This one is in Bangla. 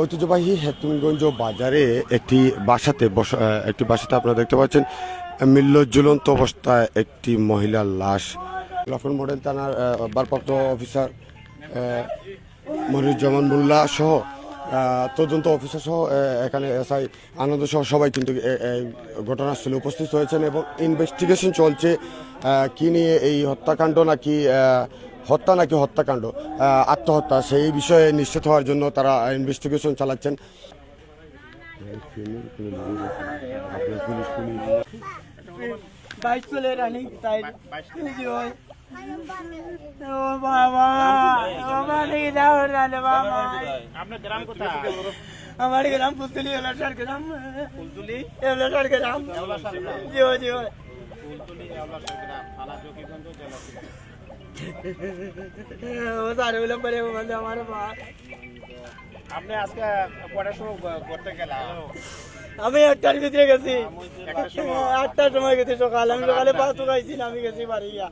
ঐতিহ্যবাহী হেতমগঞ্জ বাজারে একটি বাসাতে আপনারা দেখতে পাচ্ছেন মৃল্য ঝুলন্ত অবস্থায় একটি মহিলার লাশ। লাফন মডেল থানার ভারপ্রাপ্ত অফিসার মনিরুজ্জামান মোল্লা সহ তদন্ত অফিসার সহ এখানে এসআই আনন্দ সহ সবাই কিন্তু ঘটনাস্থলে উপস্থিত হয়েছেন এবং ইনভেস্টিগেশন চলছে কি নিয়ে এই হত্যাকাণ্ড নাকি হত্যাকাণ্ড আত্মহত্যা সেই বিষয়ে নিশ্চিত হওয়ার জন্য তারা ইনভেস্টিগেশন চালাচ্ছেন। আমার গ্রাম ফুলতুলি এলাকার গ্রাম ফুলতুলি এলাকার গ্রাম জিও জিও ও সারে বলে পরে বলে আমার মা আপনি আজকে কটার সময় করতে গেলাম? আমি 8টার ভিতরে গেছি, 8টার সময় গেছি সকালে। আমি সকালে 5 খাইছি, আমি গেছি বাড়ি গিয়া।